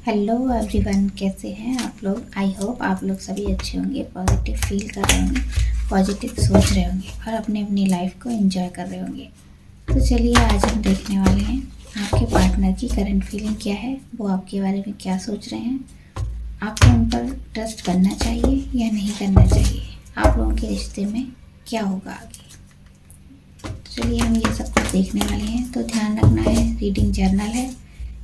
Hello everyone, कैसे हैं आप लोग। आई होप आप लोग सभी अच्छे होंगे, पॉजिटिव फील कर रहे होंगे, पॉजिटिव सोच रहे होंगे और अपने अपनी लाइफ को एंजॉय कर रहे होंगे। तो चलिए आज हम देखने वाले हैं आपके पार्टनर की करंट फीलिंग क्या है, वो आपके बारे में क्या सोच रहे हैं, आपको उन पर ट्रस्ट करना चाहिए या नहीं करना चाहिए, आप लोगों के रिश्ते में क्या होगा आगे। तो चलिए हम ये सब कुछ देखने वाले हैं। तो ध्यान रखना है, रीडिंग जर्नल है,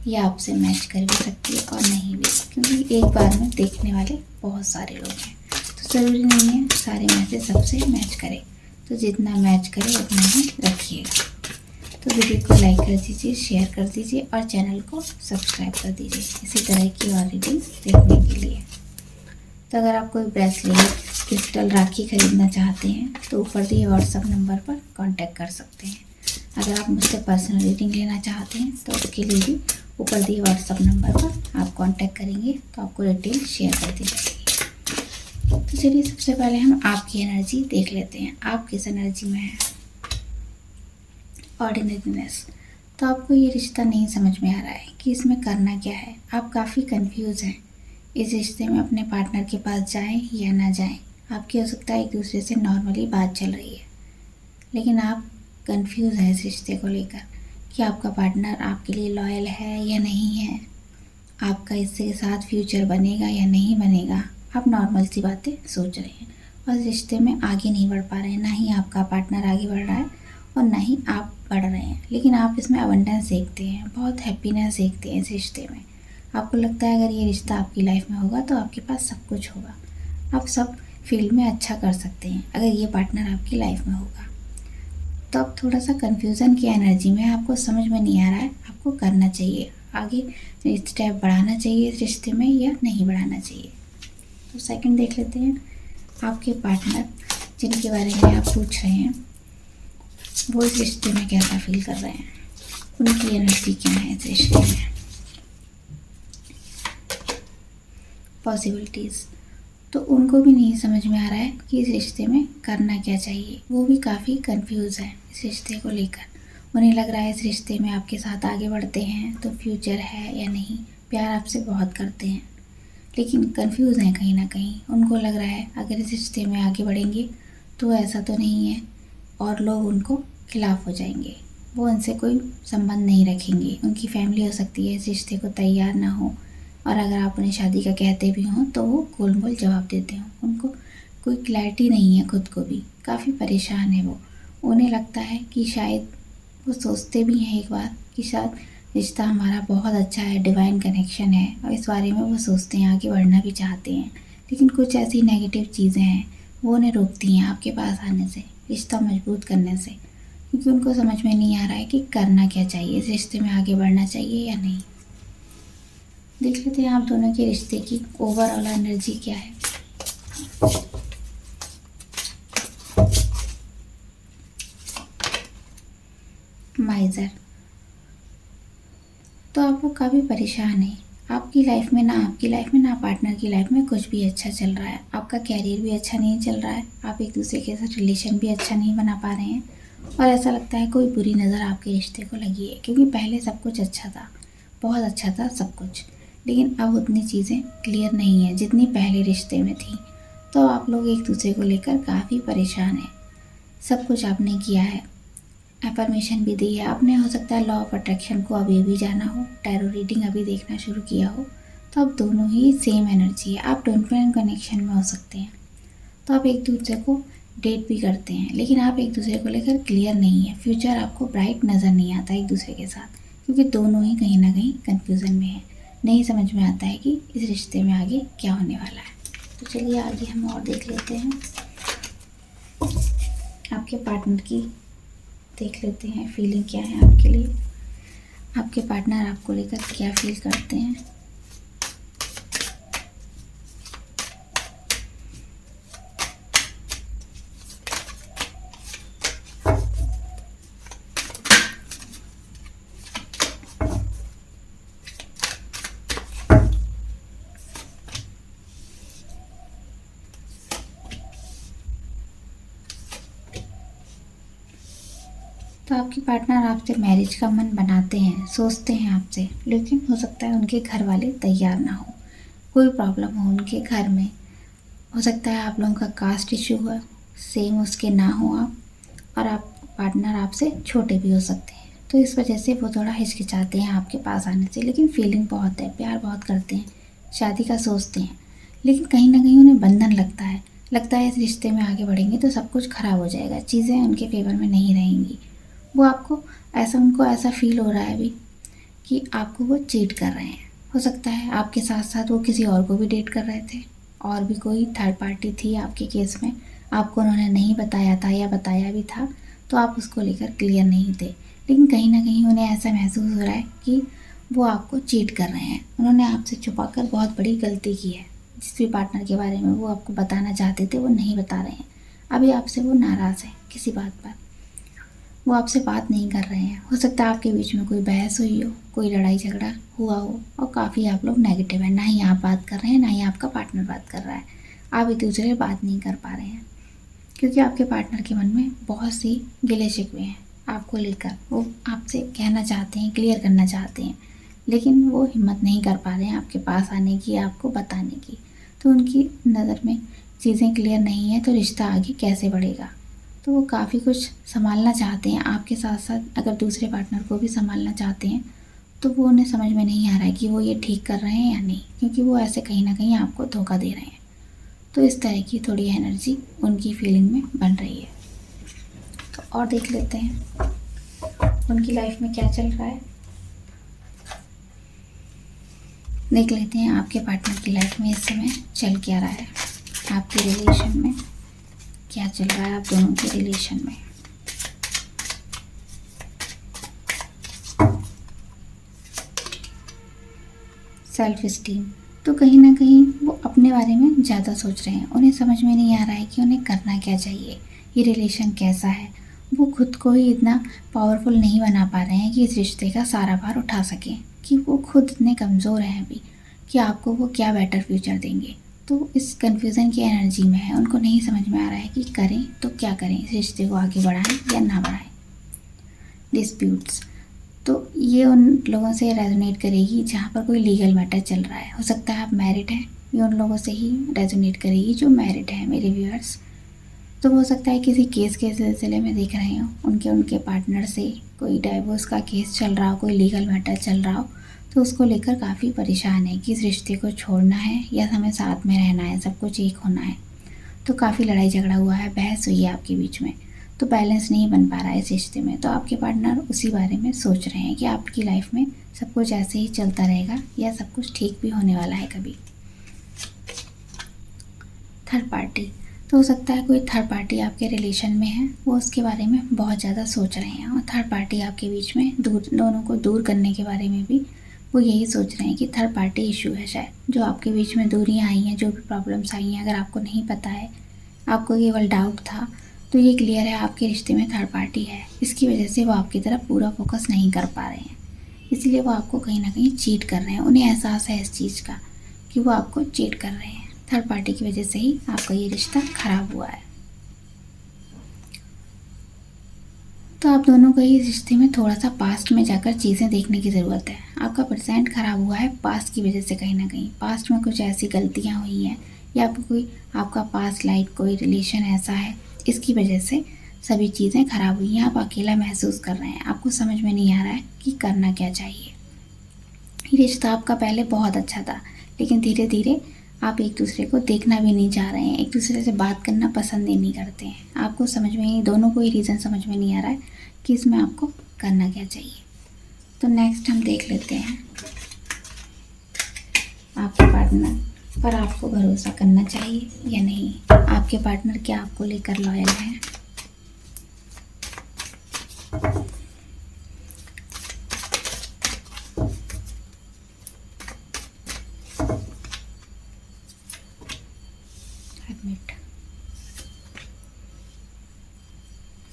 ये आपसे मैच कर भी सकती है और नहीं भी, क्योंकि एक बार में देखने वाले बहुत सारे लोग हैं, तो ज़रूरी नहीं है सारे मैसेज सबसे मैच करें। तो जितना मैच करे उतना ही रखिएगा। तो वीडियो को लाइक कर दीजिए, शेयर कर दीजिए और चैनल को सब्सक्राइब कर दीजिए इसी तरह की और रीडिंग देखने के लिए। तो अगर आप कोई ब्रेसलेट, क्रिस्टल, राखी खरीदना चाहते हैं तो ऊपर दिए व्हाट्सएप नंबर पर कांटेक्ट कर सकते हैं। अगर आप मुझसे पर्सनल रीडिंग लेना चाहते हैं तो उसके लिए भी ऊपर दिए व्हाट्सएप नंबर पर आप कांटेक्ट करेंगे तो आपको डिटेल शेयर कर दी जाएगी। तो चलिए सबसे पहले हम आपकी एनर्जी देख लेते हैं, आप किस एनर्जी में हैं। ऑर्डिनरीनेस। तो आपको ये रिश्ता नहीं समझ में आ रहा है कि इसमें करना क्या है, आप काफ़ी कंफ्यूज हैं। इस रिश्ते में अपने पार्टनर के पास जाएं या ना जाएं। आपकी हो सकता है एक दूसरे से नॉर्मली बात चल रही है, लेकिन आप कंफ्यूज हैं इस रिश्ते को लेकर कि आपका पार्टनर आपके लिए लॉयल है या नहीं है, आपका इसके साथ फ्यूचर बनेगा या नहीं बनेगा। आप नॉर्मल सी बातें सोच रहे हैं और इस रिश्ते में आगे नहीं बढ़ पा रहे हैं। ना ही आपका पार्टनर आगे बढ़ रहा है और ना ही आप बढ़ रहे हैं, लेकिन आप इसमें अबंडेंस देखते हैं, बहुत हैप्पीनेस देखते हैं इस रिश्ते में। आपको लगता है अगर ये रिश्ता आपकी लाइफ में होगा तो आपके पास सब कुछ होगा, आप सब फील्ड में अच्छा कर सकते हैं अगर ये पार्टनर आपकी लाइफ में होगा। तो अब थोड़ा सा कन्फ्यूज़न की एनर्जी में, आपको समझ में नहीं आ रहा है आपको करना चाहिए आगे स्टेप बढ़ाना चाहिए इस रिश्ते में या नहीं बढ़ाना चाहिए। तो सेकंड देख लेते हैं, आपके पार्टनर जिनके बारे में आप पूछ रहे हैं वो इस रिश्ते में कैसा फील कर रहे हैं, उनकी एनर्जी क्या है इस रिश्ते में। पॉसिबिलिटीज़। तो उनको भी नहीं समझ में आ रहा है कि इस रिश्ते में करना क्या चाहिए, वो भी काफ़ी कंफ्यूज है इस रिश्ते को लेकर। उन्हें लग रहा है इस रिश्ते में आपके साथ आगे बढ़ते हैं तो फ्यूचर है या नहीं, प्यार आपसे बहुत करते हैं, लेकिन कंफ्यूज हैं कहीं ना कहीं। उनको लग रहा है अगर इस रिश्ते में आगे बढ़ेंगे तो ऐसा तो नहीं है और लोग उनको खिलाफ हो जाएंगे, वो उनसे कोई संबंध नहीं रखेंगे। उनकी फैमिली हो सकती है इस रिश्ते को तैयार ना हो, और अगर आप उन्हें शादी का कहते भी हों तो वो गोल मोल जवाब देते हों। उनको कोई क्लैरिटी नहीं है, खुद को भी काफ़ी परेशान है वो। उन्हें लगता है कि शायद, वो सोचते भी हैं एक बार कि शायद रिश्ता हमारा बहुत अच्छा है, डिवाइन कनेक्शन है, और इस बारे में वो सोचते हैं, आगे बढ़ना भी चाहते हैं, लेकिन कुछ ऐसी नेगेटिव चीज़ें हैं वो उन्हें रोकती हैं आपके पास आने से, रिश्ता मजबूत करने से, क्योंकि उनको समझ में नहीं आ रहा है कि करना क्या चाहिए, इस रिश्ते में आगे बढ़ना चाहिए या नहीं। देख लेते हैं आप दोनों के रिश्ते की ओवरऑल एनर्जी क्या है। माइजर। तो आप लोग काफ़ी परेशान हैं, आपकी लाइफ में ना पार्टनर की लाइफ में कुछ भी अच्छा चल रहा है, आपका कैरियर भी अच्छा नहीं चल रहा है, आप एक दूसरे के साथ रिलेशन भी अच्छा नहीं बना पा रहे हैं, और ऐसा लगता है कोई बुरी नज़र आपके रिश्ते को लगी है, क्योंकि पहले सब कुछ अच्छा था, बहुत अच्छा था सब कुछ, लेकिन अब उतनी चीज़ें क्लियर नहीं है जितनी पहले रिश्ते में थी। तो आप लोग एक दूसरे को लेकर काफ़ी परेशान हैं। सब कुछ आपने किया है, एफर्मेशन भी दी है आपने, हो सकता है लॉ ऑफ अट्रैक्शन को अभी भी जाना हो, टैरो रीडिंग अभी देखना शुरू किया हो, तो अब दोनों ही सेम एनर्जी है, आप ट्विन फ्लेम कनेक्शन में हो सकते हैं। तो आप एक दूसरे को डेट भी करते हैं, लेकिन आप एक दूसरे को लेकर क्लियर नहीं है, फ्यूचर आपको ब्राइट नज़र नहीं आता एक दूसरे के साथ, क्योंकि दोनों ही कहीं ना कहीं कन्फ्यूज़न में है, नहीं समझ में आता है कि इस रिश्ते में आगे क्या होने वाला है। तो चलिए आगे हम और देख लेते हैं, आपके पार्टनर की देख लेते हैं फीलिंग क्या है आपके लिए, आपके पार्टनर आपको लेकर क्या फील करते हैं। तो आपके पार्टनर आपसे मैरिज का मन बनाते हैं, सोचते हैं आपसे, लेकिन हो सकता है उनके घर वाले तैयार ना हो, कोई प्रॉब्लम हो उनके घर में। हो सकता है आप लोगों का कास्ट इशू हो, सेम उसके ना हो आप, और आप पार्टनर आपसे छोटे भी हो सकते हैं। तो इस वजह से वो थोड़ा हिचकिचाते हैं आपके पास आने से, लेकिन फीलिंग बहुत है, प्यार बहुत करते हैं, शादी का सोचते हैं। लेकिन कहीं ना कहीं उन्हें बंधन लगता है इस रिश्ते में आगे बढ़ेंगे तो सब कुछ खराब हो जाएगा, चीज़ें उनके फेवर में नहीं रहेंगी। वो आपको उनको ऐसा फील हो रहा है अभी कि आपको वो चीट कर रहे हैं। हो सकता है आपके साथ साथ वो किसी और को भी डेट कर रहे थे, और भी कोई थर्ड पार्टी थी आपके केस में, आपको उन्होंने नहीं बताया था या बताया भी था तो आप उसको लेकर क्लियर नहीं थे। लेकिन कहीं ना कहीं उन्हें ऐसा महसूस हो रहा है कि वो आपको चीट कर रहे हैं। उन्होंने आपसे छुपाकर बहुत बड़ी गलती की है। जिस भी पार्टनर के बारे में वो आपको बताना चाहते थे वो नहीं बता रहे हैं। अभी आपसे वो नाराज़ है किसी बात पर, वो आपसे बात नहीं कर रहे हैं। हो सकता है आपके बीच में कोई बहस हुई हो, कोई लड़ाई झगड़ा हुआ हो, और काफ़ी आप लोग नेगेटिव हैं। ना ही आप बात कर रहे हैं, ना ही आपका पार्टनर बात कर रहा है। आप एक दूसरे से बात नहीं कर पा रहे हैं क्योंकि आपके पार्टनर के मन में बहुत सी गिले शिकवे हैं आपको लेकर। वो आपसे कहना चाहते हैं, क्लियर करना चाहते हैं, लेकिन वो हिम्मत नहीं कर पा रहे हैं आपके पास आने की, आपको बताने की। तो उनकी नज़र में चीज़ें क्लियर नहीं है तो रिश्ता आगे कैसे बढ़ेगा। तो वो काफ़ी कुछ संभालना चाहते हैं आपके साथ साथ, अगर दूसरे पार्टनर को भी संभालना चाहते हैं तो वो उन्हें समझ में नहीं आ रहा है कि वो ये ठीक कर रहे हैं या नहीं, क्योंकि वो ऐसे कहीं ना कहीं आपको धोखा दे रहे हैं। तो इस तरह की थोड़ी एनर्जी उनकी फीलिंग में बन रही है। तो और देख लेते हैं उनकी लाइफ में क्या चल रहा है। देख लेते हैं आपके पार्टनर की लाइफ में इस समय चल क्या रहा है, आपके रिलेशन में क्या चल रहा है, आप दोनों के रिलेशन में। सेल्फ इस्टीम, तो कहीं ना कहीं वो अपने बारे में ज़्यादा सोच रहे हैं। उन्हें समझ में नहीं आ रहा है कि उन्हें करना क्या चाहिए, ये रिलेशन कैसा है। वो खुद को ही इतना पावरफुल नहीं बना पा रहे हैं कि इस रिश्ते का सारा भार उठा सकें, कि वो खुद इतने कमज़ोर हैं अभी कि आपको वो क्या बेटर फ्यूचर देंगे। तो इस कन्फ्यूज़न की एनर्जी में है, उनको नहीं समझ में आ रहा है कि करें तो क्या करें, इस रिश्ते को आगे बढ़ाएं या ना बढ़ाएं। डिस्प्यूट्स, तो ये उन लोगों से रेजोनेट करेगी जहाँ पर कोई लीगल मैटर चल रहा है। हो सकता है आप मैरिड हैं, ये उन लोगों से ही रेजोनेट करेगी जो मैरिड हैं मेरे व्यूअर्स। तो हो सकता है किसी केस के सिलसिले में देख रहे हो, उनके पार्टनर से कोई डाइवोर्स का केस चल रहा हो, कोई लीगल मैटर चल रहा हो, तो उसको लेकर काफ़ी परेशान है कि इस रिश्ते को छोड़ना है या हमें साथ में रहना है, सब कुछ एक होना है। तो काफ़ी लड़ाई झगड़ा हुआ है, बहस हुई है आपके बीच में, तो बैलेंस नहीं बन पा रहा है इस रिश्ते में। तो आपके पार्टनर उसी बारे में सोच रहे हैं कि आपकी लाइफ में सब कुछ ऐसे ही चलता रहेगा या सब कुछ ठीक भी होने वाला है कभी। थर्ड पार्टी, तो हो सकता है कोई थर्ड पार्टी आपके रिलेशन में है, वो उसके बारे में बहुत ज़्यादा सोच रहे हैं। और थर्ड पार्टी आपके बीच में दोनों को दूर करने के बारे में भी वो यही सोच रहे हैं कि थर्ड पार्टी इशू है शायद, जो आपके बीच में दूरियां आई हैं, जो भी प्रॉब्लम्स आई हैं। अगर आपको नहीं पता है, आपको केवल डाउट था, तो ये क्लियर है आपके रिश्ते में थर्ड पार्टी है। इसकी वजह से वो आपकी तरफ पूरा फोकस नहीं कर पा रहे हैं, इसलिए वो आपको कहीं ना कहीं चीट कर रहे हैं। उन्हें एहसास है इस चीज़ का कि वो आपको चीट कर रहे हैं। थर्ड पार्टी की वजह से ही आपका ये रिश्ता खराब हुआ है। तो आप दोनों को इस रिश्ते में थोड़ा सा पास्ट में जाकर चीज़ें देखने की ज़रूरत है। आपका प्रेजेंट खराब हुआ है पास्ट की वजह से, कहीं ना कहीं पास्ट में कुछ ऐसी गलतियाँ हुई हैं, या आपका पास्ट लाइफ कोई रिलेशन ऐसा है, इसकी वजह से सभी चीज़ें खराब हुई हैं। आप अकेला महसूस कर रहे हैं, आपको समझ में नहीं आ रहा है कि करना क्या चाहिए। ये रिश्ता आपका पहले बहुत अच्छा था, लेकिन धीरे धीरे आप एक दूसरे को देखना भी नहीं चाह रहे हैं, एक दूसरे से बात करना पसंद ही नहीं करते हैं। आपको समझ में नहीं, दोनों को ही रीज़न समझ में नहीं आ रहा है कि इसमें आपको करना क्या चाहिए। तो नेक्स्ट हम देख लेते हैं आपके पार्टनर पर आपको भरोसा करना चाहिए या नहीं। आपके पार्टनर क्या आपको लेकर लॉयल है। Admit,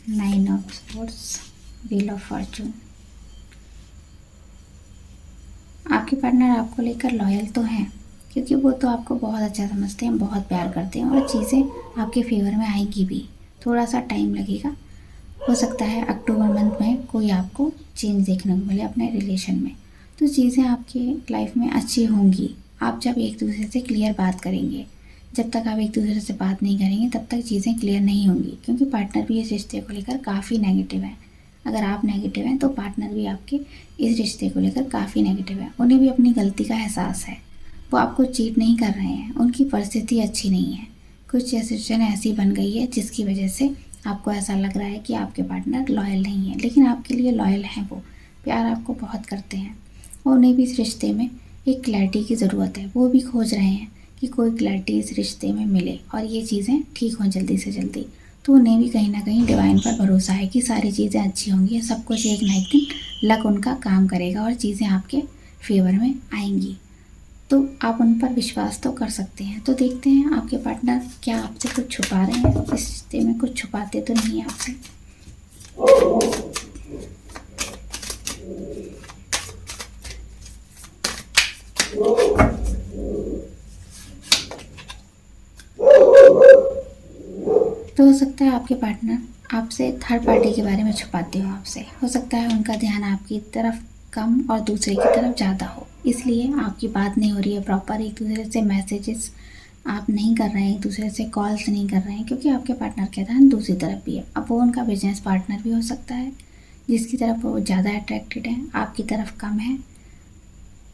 9 of swords, wheel of Fortune. आपके पार्टनर आपको लेकर लॉयल तो हैं, क्योंकि वो तो आपको बहुत अच्छा समझते हैं, बहुत प्यार करते हैं, और चीज़ें आपके फेवर में आएगी भी। थोड़ा सा टाइम लगेगा, हो सकता है अक्टूबर मंथ में कोई आपको चेंज देखने को मिले अपने रिलेशन में। तो चीज़ें आपकी लाइफ में अच्छी होंगी आप जब एक दूसरे से क्लियर बात करेंगे। जब तक आप एक दूसरे से बात नहीं करेंगे तब तक चीज़ें क्लियर नहीं होंगी, क्योंकि पार्टनर भी इस रिश्ते को लेकर काफ़ी नेगेटिव है। अगर आप नेगेटिव हैं तो पार्टनर भी आपके इस रिश्ते को लेकर काफ़ी नेगेटिव है। उन्हें भी अपनी गलती का एहसास है। वो आपको चीट नहीं कर रहे हैं, उनकी परिस्थिति अच्छी नहीं है। कुछ सिचुएशन ऐसी बन गई है जिसकी वजह से आपको ऐसा लग रहा है कि आपके पार्टनर लॉयल नहीं है, लेकिन आपके लिए लॉयल हैं। वो प्यार आपको बहुत करते हैं और उन्हें भी इस रिश्ते में एक क्लैरिटी की ज़रूरत है। वो भी खोज रहे हैं कि कोई क्लैरिटी इस रिश्ते में मिले और ये चीज़ें ठीक हों जल्दी से जल्दी। तो उन्हें भी कहीं ना कहीं डिवाइन पर भरोसा है कि सारी चीज़ें अच्छी होंगी, सब कुछ एक ना एक दिन लक उनका काम करेगा और चीज़ें आपके फेवर में आएंगी। तो आप उन पर विश्वास तो कर सकते हैं। तो देखते हैं आपके पार्टनर क्या आपसे कुछ छुपा रहे हैं। इस रिश्ते में कुछ छुपाते तो नहीं है आपसे। तो हो सकता है आपके पार्टनर आपसे थर्ड पार्टी के बारे में छुपाते हो आपसे। हो सकता है उनका ध्यान आपकी तरफ कम और दूसरे की तरफ ज़्यादा हो, इसलिए आपकी बात नहीं हो रही है प्रॉपर। एक दूसरे से मैसेजेस आप नहीं कर रहे हैं, एक दूसरे से कॉल्स नहीं कर रहे हैं, क्योंकि आपके पार्टनर का ध्यान दूसरी तरफ भी है। अब वो उनका बिजनेस पार्टनर भी हो सकता है जिसकी तरफ वो ज़्यादा अट्रैक्टेड है, आपकी तरफ कम है।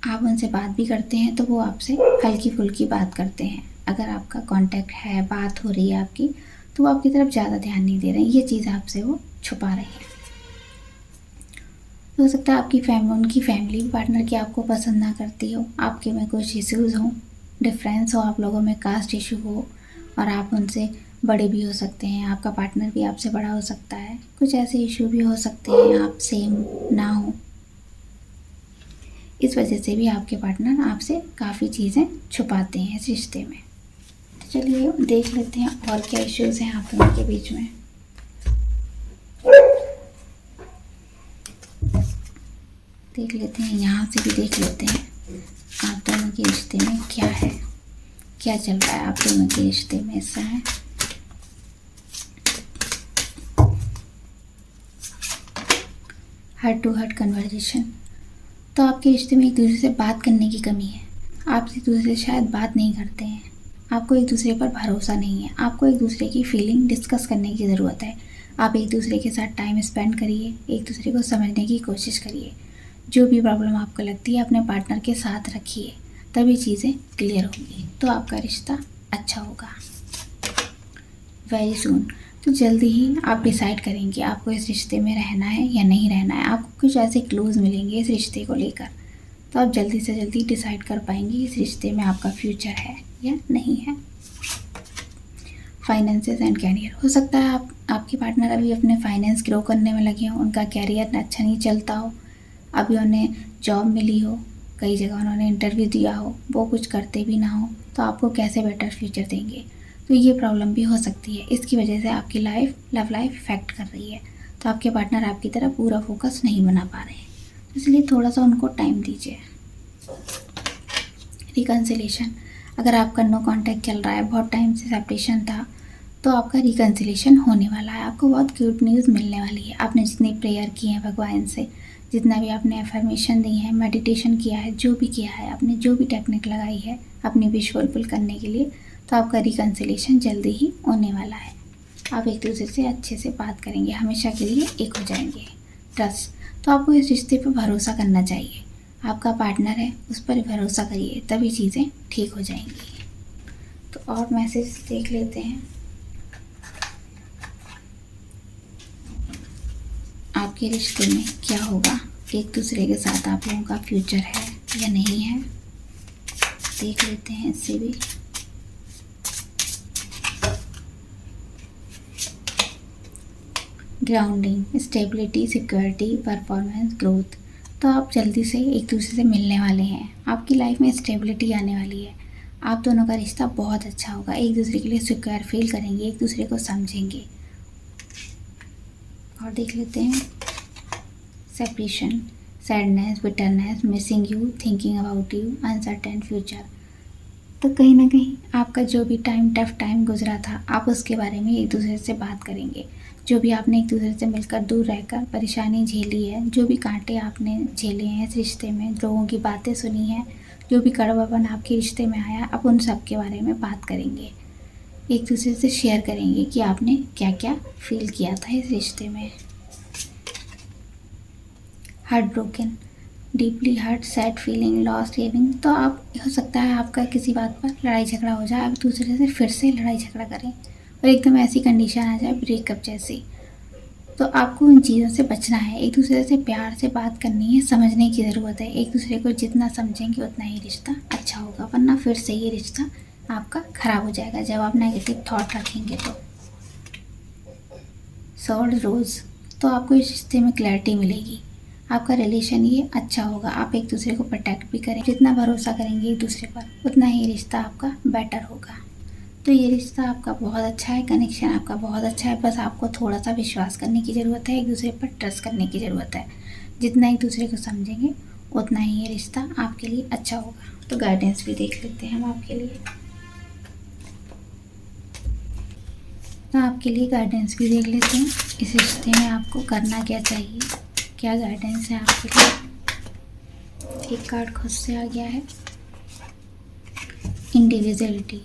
आप उनसे बात भी करते हैं तो वो आपसे हल्की फुल्की बात करते हैं। अगर आपका कांटेक्ट है, बात हो रही है आपकी, तो वो आपकी तरफ ज़्यादा ध्यान नहीं दे रहे हैं। ये चीज़ आपसे वो छुपा रहे हैं। हो सकता है आपकी उनकी फैमिली पार्टनर की आपको पसंद ना करती हो, आपके में कुछ इश्यूज़ हों, डिफरेंस हो, आप लोगों में कास्ट इशू हो और आप उनसे बड़े भी हो सकते हैं। आपका पार्टनर भी आपसे बड़ा हो सकता है। कुछ ऐसे इशू भी हो सकते हैं आप सेम ना हो। इस वजह से भी आपके पार्टनर आपसे काफ़ी चीज़ें छुपाते हैं इस रिश्ते में। तो चलिए देख लेते हैं और क्या इश्यूज़ हैं आप दोनों के बीच में। देख लेते हैं, यहाँ से भी देख लेते हैं आप दोनों के रिश्ते में क्या है, क्या चल रहा है आप दोनों के रिश्ते में इस समय। Heart to heart conversation. तो आपके रिश्ते में एक दूसरे से बात करने की कमी है। आप एक दूसरे से शायद बात नहीं करते हैं, आपको एक दूसरे पर भरोसा नहीं है। आपको एक दूसरे की फीलिंग डिस्कस करने की ज़रूरत है। आप एक दूसरे के साथ टाइम स्पेंड करिए, एक दूसरे को समझने की कोशिश करिए। जो भी प्रॉब्लम आपको लगती है अपने पार्टनर के साथ रखिए, तभी चीज़ें क्लियर होंगी, तो आपका रिश्ता अच्छा होगा। वेरी सून, तो जल्दी ही आप डिसाइड करेंगे आपको इस रिश्ते में रहना है या नहीं रहना है। आपको कुछ ऐसे क्लूज़ मिलेंगे इस रिश्ते को लेकर, तो आप जल्दी से जल्दी डिसाइड कर पाएंगे इस रिश्ते में आपका फ्यूचर है या नहीं है। Finances and career. हो सकता है आपके पार्टनर अभी अपने फाइनेंस ग्रो करने में लगे हों, उनका कैरियर अच्छा नहीं चलता हो, अभी उन्हें जॉब मिली हो, कई जगह उन्होंने इंटरव्यू दिया हो, वो कुछ करते भी ना हो, तो आपको कैसे बेटर फ्यूचर देंगे। तो ये प्रॉब्लम भी हो सकती है। इसकी वजह से आपकी लव लाइफ इफेक्ट कर रही है। तो आपके पार्टनर आपकी तरफ पूरा फोकस नहीं बना पा रहे हैं, इसलिए थोड़ा सा उनको टाइम दीजिए। रिकन्सिलेशन। अगर आपका नो कांटेक्ट चल रहा है, बहुत टाइम से सेपरेशन था, तो आपका रिकन्सिलेशन होने वाला है। आपको बहुत क्यूट न्यूज़ मिलने वाली है। आपने जितनी प्रेयर की है भगवान से, जितना भी आपने एफर्मेशन दी है, मेडिटेशन किया है, जो भी किया है, आपने जो भी टेक्निक लगाई है अपनी विश फुलफिल करने के लिए, तो आपका रिकन्सिलेशन जल्दी ही होने वाला है। आप एक दूसरे से अच्छे से बात करेंगे, हमेशा के लिए एक हो जाएंगे। ट्रस्ट। तो आपको इस रिश्ते पर भरोसा करना चाहिए। आपका पार्टनर है, उस पर भरोसा करिए, तभी चीज़ें ठीक हो जाएंगी। तो और मैसेज देख लेते हैं। आपके रिश्ते में क्या होगा, एक दूसरे के साथ आप लोगों का फ्यूचर है या नहीं है, देख लेते हैं इससे भी। Grounding, stability, security, performance, growth. तो आप जल्दी से एक दूसरे से मिलने वाले हैं। आपकी लाइफ में स्टेबिलिटी आने वाली है। आप दोनों का रिश्ता बहुत अच्छा होगा। एक दूसरे के लिए सिक्योर फील करेंगे, एक दूसरे को समझेंगे। और देख लेते हैं separation, sadness, bitterness, missing you, thinking about you, uncertain future. तो कहीं ना कहीं आपका जो भी टफ टाइम गुजरा था, आप उसके बारे में एक दूसरे से बात करेंगे। जो भी आपने एक दूसरे से मिलकर दूर रहकर परेशानी झेली है, जो भी कांटे आपने झेले हैं इस रिश्ते में, लोगों की बातें सुनी हैं, जो भी कड़वापन आपके रिश्ते में आया, अब उन सब के बारे में बात करेंगे, एक दूसरे से शेयर करेंगे कि आपने क्या क्या फील किया था इस रिश्ते में। Heart broken, deeply hurt, sad feeling, lost living. तो आप हो सकता है आपका किसी बात पर लड़ाई झगड़ा हो जाए, आप दूसरे से फिर से लड़ाई झगड़ा करें और एकदम ऐसी कंडीशन आ जाए ब्रेकअप जैसी। तो आपको उन चीज़ों से बचना है, एक दूसरे से प्यार से बात करनी है, समझने की ज़रूरत है। एक दूसरे को जितना समझेंगे उतना ही रिश्ता अच्छा होगा, वरना फिर से ये रिश्ता आपका ख़राब हो जाएगा जब आप नेगेटिव थॉट रखेंगे तो। सोल्ड रोज़, तो आपको इस रिश्ते में क्लैरिटी मिलेगी, आपका रिलेशन ये अच्छा होगा, आप एक दूसरे को प्रोटेक्ट भी करें, जितना भरोसा करेंगे एक दूसरे पर उतना ही रिश्ता आपका बेटर होगा। तो ये रिश्ता आपका बहुत अच्छा है, कनेक्शन आपका बहुत अच्छा है, बस आपको थोड़ा सा विश्वास करने की ज़रूरत है, एक दूसरे पर ट्रस्ट करने की ज़रूरत है। जितना एक दूसरे को समझेंगे उतना ही ये रिश्ता आपके लिए अच्छा होगा। तो गाइडेंस भी देख लेते हैं हम आपके लिए। तो आपके लिए गाइडेंस भी देख लेते हैं, इस रिश्ते में आपको करना क्या चाहिए, क्या गाइडेंस है आपके लिए। एक कार्ड खुद से आ गया है, इंडिविजुअलिटी।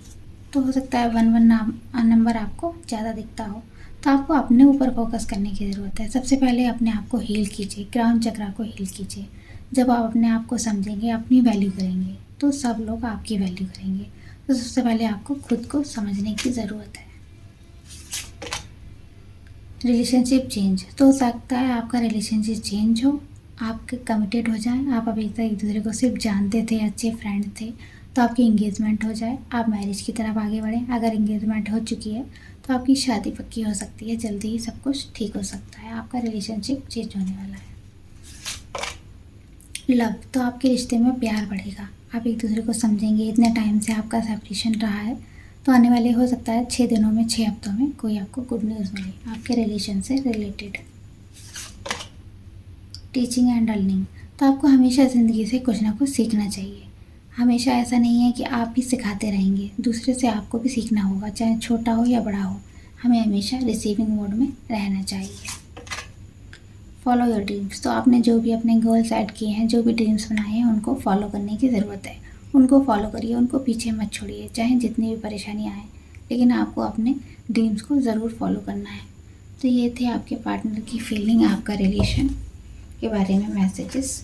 तो हो सकता है 1 नंबर आपको ज़्यादा दिखता हो, तो आपको अपने ऊपर फोकस करने की ज़रूरत है। सबसे पहले अपने आप को हील कीजिए, क्राउन चक्रा को हील कीजिए। जब आप अपने आप को समझेंगे, अपनी वैल्यू करेंगे, तो सब लोग आपकी वैल्यू करेंगे। तो सबसे पहले आपको खुद को समझने की ज़रूरत है। रिलेशनशिप चेंज, तो हो सकता है आपका रिलेशनशिप चेंज हो, आप कमिटेड हो जाए, आप अभी तक एक दूसरे को सिर्फ जानते थे, अच्छे फ्रेंड थे, तो आपकी इंगेजमेंट हो जाए, आप मैरिज की तरफ आगे बढ़ें। अगर इंगेजमेंट हो चुकी है तो आपकी शादी पक्की हो सकती है, जल्दी ही सब कुछ ठीक हो सकता है, आपका रिलेशनशिप चेंज होने वाला है। लव, तो आपके रिश्ते में प्यार बढ़ेगा, आप एक दूसरे को समझेंगे। इतने टाइम से आपका सेपरेशन रहा है, तो आने वाले हो सकता है 6 दिनों में, 6 हफ्तों में कोई आपको गुड न्यूज़ मिले आपके रिलेशन से रिलेटेड। टीचिंग एंड लर्निंग, तो आपको हमेशा ज़िंदगी से कुछ ना कुछ सीखना चाहिए। हमेशा ऐसा नहीं है कि आप भी सिखाते रहेंगे, दूसरे से आपको भी सीखना होगा, चाहे छोटा हो या बड़ा हो। हमें हमेशा रिसीविंग मोड में रहना चाहिए। फॉलो योर ड्रीम्स, तो आपने जो भी अपने गोल सेट किए हैं, जो भी ड्रीम्स बनाए हैं, उनको फॉलो करने की ज़रूरत है। उनको फॉलो करिए, उनको पीछे मत छोड़िए, चाहे जितनी भी परेशानी आए, लेकिन आपको अपने ड्रीम्स को ज़रूर फॉलो करना है। तो ये थे आपके पार्टनर की फीलिंग, आपका रिलेशन के बारे में मैसेजेस।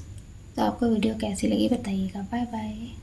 तो आपको वीडियो कैसी लगी बताइएगा। Bye bye.